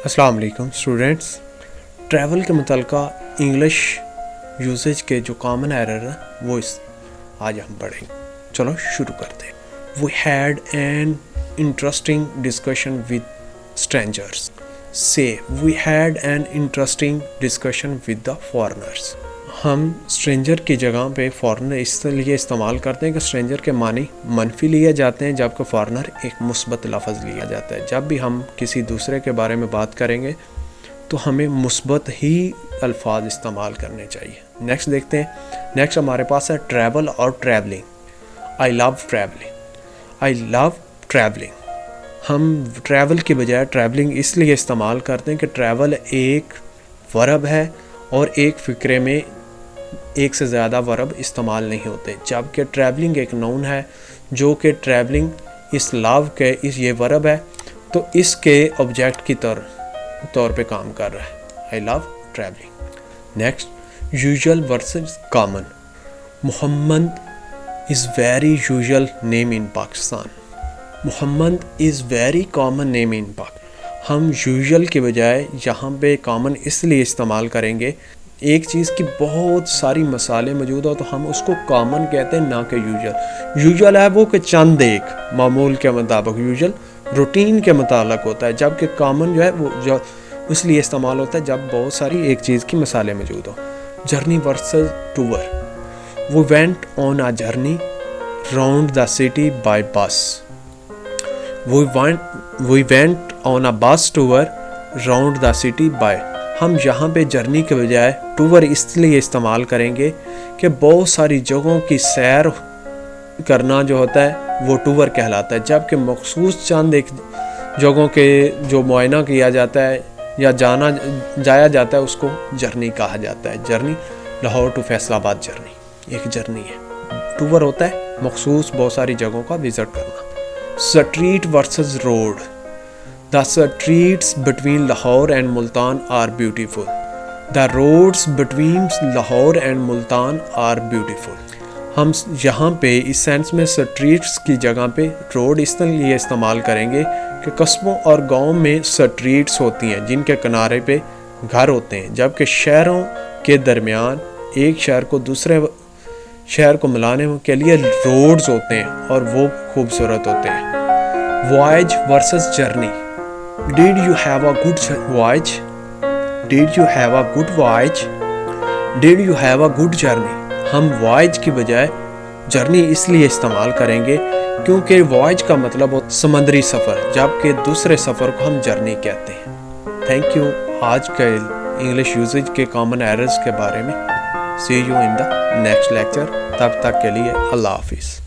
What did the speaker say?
السلام علیکم students, travel کے متعلقہ انگلش یوزیج کے جو کامن ایرر ہیں وہ آج ہم پڑھیں گے۔ چلو شروع کرتے ہیں۔ We had an interesting discussion with strangers. Say, we had an interesting discussion with the foreigners. ہم اسٹرینجر کی جگہ پہ فارنر اس لیے استعمال کرتے ہیں کہ اسٹرینجر کے معنی منفی لیے جاتے ہیں، جبکہ فارنر ایک مثبت لفظ لیا جاتا ہے۔ جب بھی ہم کسی دوسرے کے بارے میں بات کریں گے تو ہمیں مثبت ہی الفاظ استعمال کرنے چاہیے۔ نیکسٹ دیکھتے ہیں۔ نیکسٹ ہمارے پاس ہے ٹریول اور travelling. I love traveling. I love traveling. ہم ٹریول کی بجائے ٹریولنگ اس لیے استعمال کرتے ہیں کہ ٹریول ایک ورب ہے اور ایک فقرے میں ایک سے زیادہ ورب استعمال نہیں ہوتے، جبکہ ٹریولنگ ایک نون ہے جو کہ ٹریولنگ اس لو کے یہ ورب ہے تو اس کے آبجیکٹ کی طور پہ کام کر رہا ہے۔ I love traveling. Next, usual versus common. Muhammad is very usual name in Pakistan. Muhammad is very common name in Pakistan. ہم یوزول کے بجائے یہاں پہ کامن اس لیے استعمال کریں گے، ایک چیز کی بہت ساری مثالیں موجود ہو تو ہم اس کو کامن کہتے ہیں، نہ کہ یوزول۔ یوزول ہے وہ کہ چند ایک معمول کے مطابق، یوزول روٹین کے متعلق ہوتا ہے، جبکہ کامن جو ہے وہ جو اس لیے استعمال ہوتا ہے جب بہت ساری ایک چیز کی مثالیں موجود ہو۔ Journey versus tour. We went on a journey round the city by bus. We went on a bus tour round the city by. ہم یہاں پہ جرنی کے بجائے ٹور اس لیے استعمال کریں گے کہ بہت ساری جگہوں کی سیر کرنا جو ہوتا ہے وہ ٹور کہلاتا ہے، جبکہ مخصوص چند ایک جگہوں کے جو معائنہ کیا جاتا ہے یا جایا جاتا ہے اس کو جرنی کہا جاتا ہے۔ جرنی، لاہور ٹو فیصل آباد جرنی ایک جرنی ہے۔ ٹور ہوتا ہے مخصوص بہت ساری جگہوں کا وزٹ کرنا۔ Street versus road. The streets between Lahore and Multan are beautiful. The roads between Lahore and Multan are beautiful. ہم یہاں پہ اس سینس میں سٹریٹس کی جگہ پہ روڈ اس لیے استعمال کریں گے کہ قصبوں اور گاؤں میں سٹریٹس ہوتی ہیں جن کے کنارے پہ گھر ہوتے ہیں، جبکہ شہروں کے درمیان ایک شہر کو دوسرے شہر کو ملانے کے لیے روڈز ہوتے ہیں اور وہ خوبصورت ہوتے ہیں۔ Voyage versus journey. Did you have a good voyage? Did you have a good voyage? Did you have a good journey? ہم voyage کی بجائے جرنی اس لیے استعمال کریں گے کیونکہ voyage کا مطلب ہوتا ہے سمندری سفر، جبکہ دوسرے سفر کو ہم جرنی کہتے ہیں۔ تھینک یو آج کے انگلش یوزیج کے کامن ایررز کے بارے میں۔ See you in the next lecture. تب تک کے لیے اللہ حافظ۔